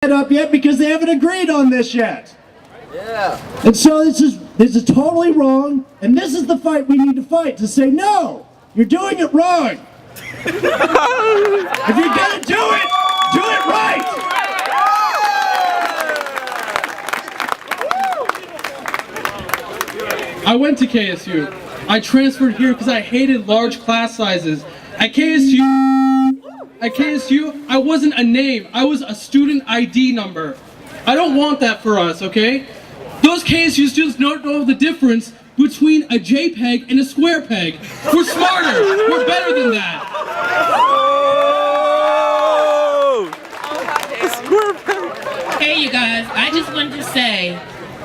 up yet because they haven't agreed on this yet. Yeah. And so this is totally wrong, and this is the fight we need to fight, to say, no, you're doing it wrong. If you're gonna do it right. I went to KSU. I transferred here because I hated large class sizes. At KSU, I wasn't a name. I was a student ID number. I don't want that for us, okay? Those KSU students don't know the difference between a JPEG and a square peg. We're smarter. We're better than that. Hey, you guys, I just wanted to say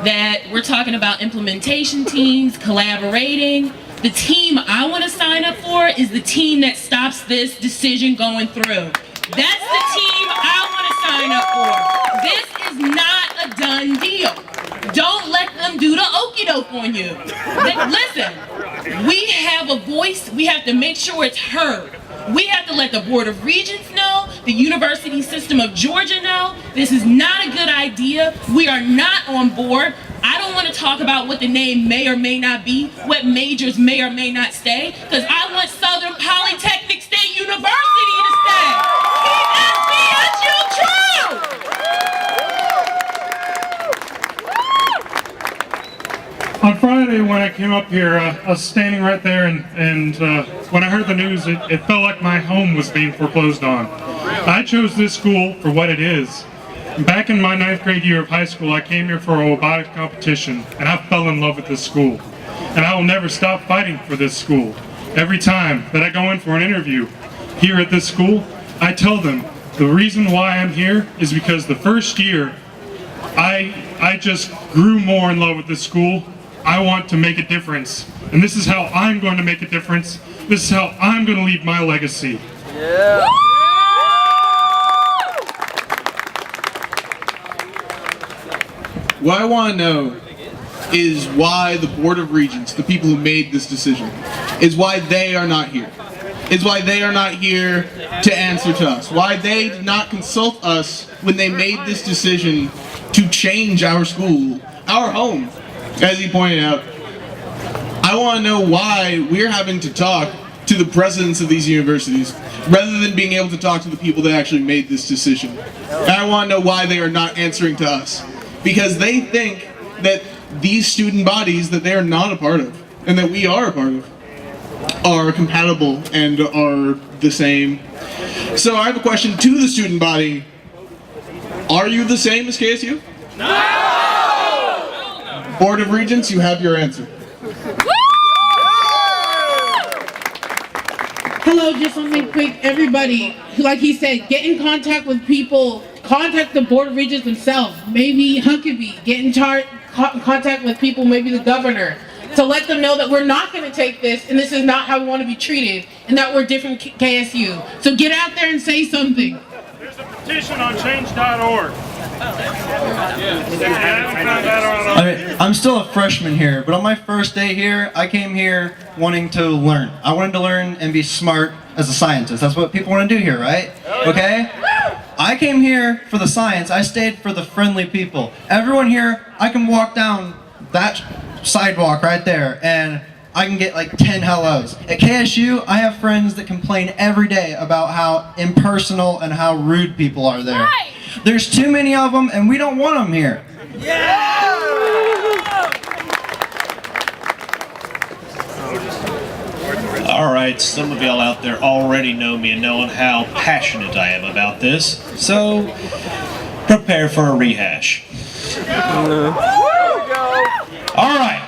that we're talking about implementation teams, collaborating. The team I want to sign up for is the team that stops this decision going through. That's the team I want to sign up for. This is not a done deal. Don't let them do the okie doke on you. Listen, we have a voice. We have to make sure it's heard. We have to let the Board of Regents know, the University System of Georgia know, this is not a good idea. We are not on board. I don't want to talk about what the name may or may not be, what majors may or may not stay, because I want Southern Polytechnic State University to stay. Keep SPSU true! On Friday when I came up here, I was standing right there, and when I heard the news, it felt like my home was being foreclosed on. I chose this school for what it is. Back in my 9th grade year of high school, I came here for a robotics competition, and I fell in love with this school. And I will never stop fighting for this school. Every time that I go in for an interview here at this school, I tell them the reason why I'm here is because the first year, I just grew more in love with this school. I want to make a difference. And this is how I'm going to make a difference. This is how I'm going to leave my legacy. Yeah. What I want to know is why the Board of Regents, the people who made this decision, is why they are not here. Is why they are not here to answer to us. Why they did not consult us when they made this decision to change our school, our home, as he pointed out. I want to know why we're having to talk to the presidents of these universities rather than being able to talk to the people that actually made this decision. And I want to know why they are not answering to us. Because they think that these student bodies that they are not a part of, and that we are a part of, are compatible and are the same. So I have a question to the student body. Are you the same as KSU? No! Board of Regents, you have your answer. Hello, just something quick, everybody. Like he said, get in contact with people. Contact the Board of Regents themselves. Maybe Huckabee. Get in contact with people, maybe the governor, to let them know that we're not going to take this, and this is not how we want to be treated, and that we're different KSU. So get out there and say something. There's a petition on change.org. I'm still a freshman here, but on my first day here, I came here wanting to learn. I wanted to learn and be smart as a scientist. That's what people want to do here, right? Okay? I came here for the science. I stayed for the friendly people. Everyone here, I can walk down that sidewalk right there and I can get like 10 hellos. At KSU, I have friends that complain every day about how impersonal and how rude people are there. Right. There's too many of them and we don't want them here. Yeah! Alright, some of y'all out there already know me and know how passionate I am about this, so prepare for a rehash. Alright.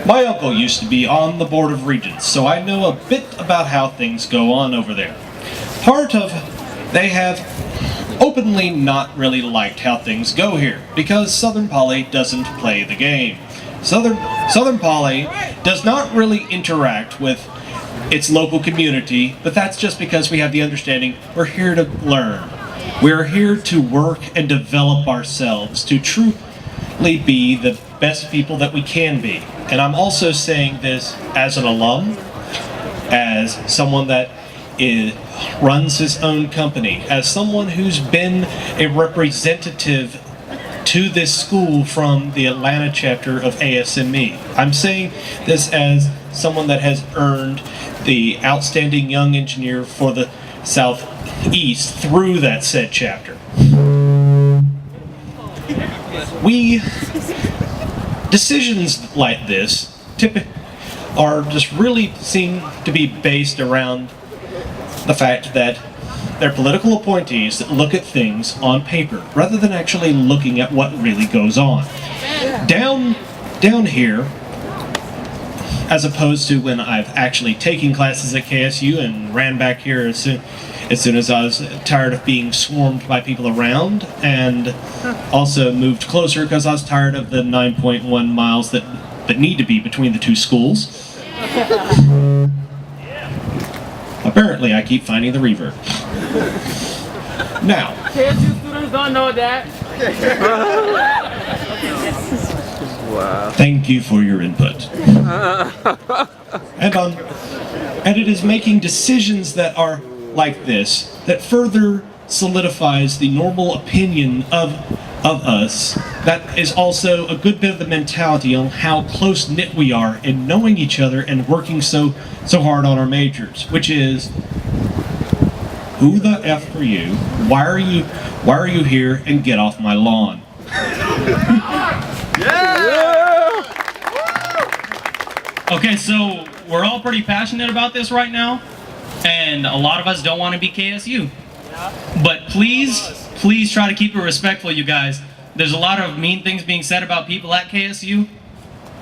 My uncle used to be on the Board of Regents, so I know a bit about how things go on over there. They have openly not really liked how things go here, because Southern Poly doesn't play the game. Southern Poly does not really interact with its local community, but that's just because we have the understanding we're here to learn. We're here to work and develop ourselves to truly be the best people that we can be. And I'm also saying this as an alum, as someone that runs his own company. As someone who's been a representative to this school from the Atlanta chapter of ASME, I'm saying this as someone that has earned the Outstanding Young Engineer for the Southeast through that said chapter. Decisions like this are just really seem to be based around the fact that they're political appointees that look at things on paper rather than actually looking at what really goes on. Down here, as opposed to when I've actually taken classes at KSU and ran back here as soon as I was tired of being swarmed by people around, and also moved closer because I was tired of the 9.1 miles that need to be between the two schools. Apparently, I keep finding the reverb. Now, KSU students don't know that. thank you for your input. And it is making decisions that are like this that further solidifies the normal opinion of us. That is also a good bit of the mentality on how close-knit we are in knowing each other and working so hard on our majors, which is, who the F are you? Why are you here? And get off my lawn. Okay, so we're all pretty passionate about this right now, and a lot of us don't want to be KSU. But please try to keep it respectful, you guys. There's a lot of mean things being said about people at KSU.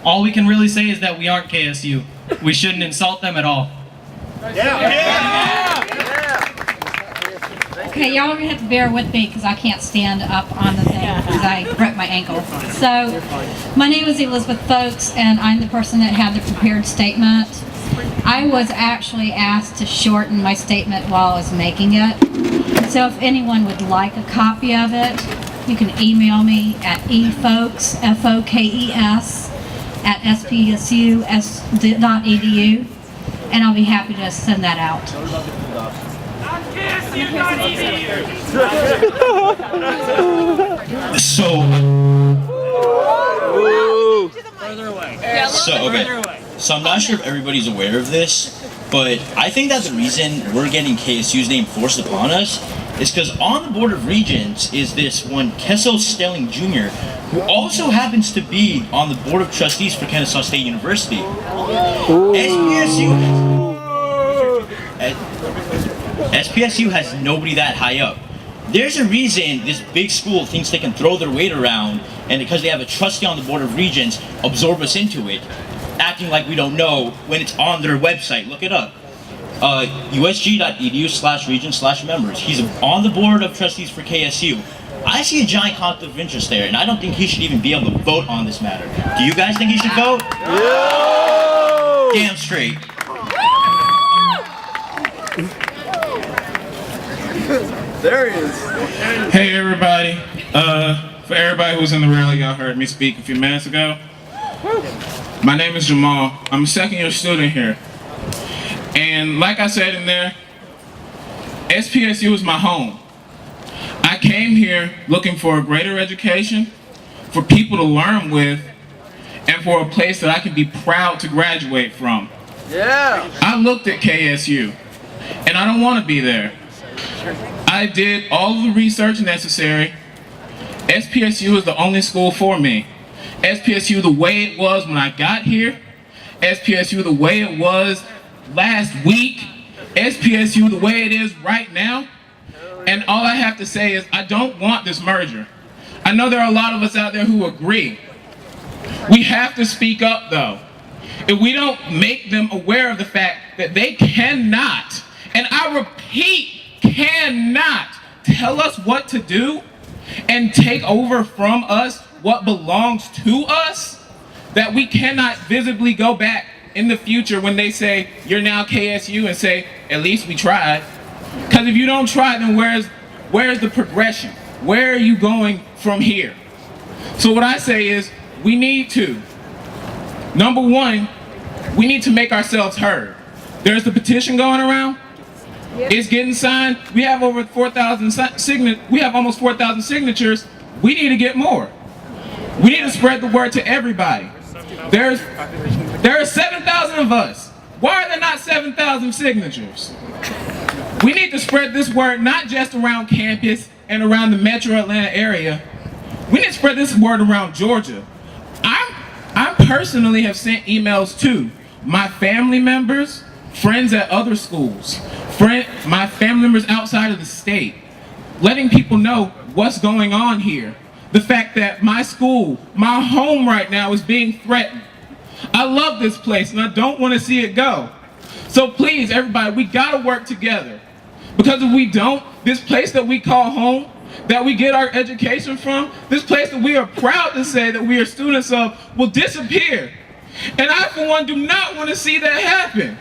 All we can really say is that we aren't KSU. We shouldn't insult them at all. Okay, y'all are gonna have to bear with me because I can't stand up on the thing because I broke my ankle. So, my name is Elizabeth Folks, and I'm the person that had the prepared statement. I was actually asked to shorten my statement while I was making it. So if anyone would like a copy of it, you can email me at efolks, F-O-K-E-S, at spsu.edu, and I'll be happy to send that out. So I'm not sure if everybody's aware of this, but I think that the reason we're getting KSU's name forced upon us is because on the Board of Regents is this one Kessel Stelling Jr., who also happens to be on the Board of Trustees for Kennesaw State University. SPSU has nobody that high up. There's a reason this big school thinks they can throw their weight around, and because they have a trustee on the Board of Regents, absorb us into it, acting like we don't know when it's on their website. Look it up. usg.edu/regents/members. He's on the Board of Trustees for KSU. I see a giant conflict of interest there, and I don't think he should even be able to vote on this matter. Do you guys think he should vote? No! Damn straight. There he is. Hey everybody. For everybody who was in the rally, y'all heard me speak a few minutes ago. My name is Jamal. I'm a second-year student here. And like I said in there, SPSU is my home. I came here looking for a greater education, for people to learn with, and for a place that I can be proud to graduate from. Yeah. I looked at KSU, and I don't want to be there. I did all of the research necessary. SPSU is the only school for me. SPSU the way it was when I got here. SPSU the way it was last week. SPSU the way it is right now. And all I have to say is I don't want this merger. I know there are a lot of us out there who agree. We have to speak up though. If we don't make them aware of the fact that they cannot, and I repeat, cannot tell us what to do and take over from us what belongs to us, that we cannot visibly go back in the future when they say you're now KSU and say at least we tried. Because if you don't try, then where's the progression? Where are you going from here? So what I say is we need to, number one, we need to make ourselves heard. There's the petition going around. It's getting signed. We have over 4,000 we have almost 4,000 signatures. We need to get more. We need to spread the word to everybody. There are 7,000 of us. Why are there not 7,000 signatures? We need to spread this word not just around campus and around the metro Atlanta area. We need to spread this word around Georgia. I personally have sent emails to my family members, friends at other schools, my family members outside of the state, letting people know what's going on here. The fact that my school, my home right now is being threatened. I love this place and I don't want to see it go. So please, everybody, we gotta work together. Because if we don't, this place that we call home, that we get our education from, this place that we are proud to say that we are students of, will disappear. And I, for one, do not want to see that happen.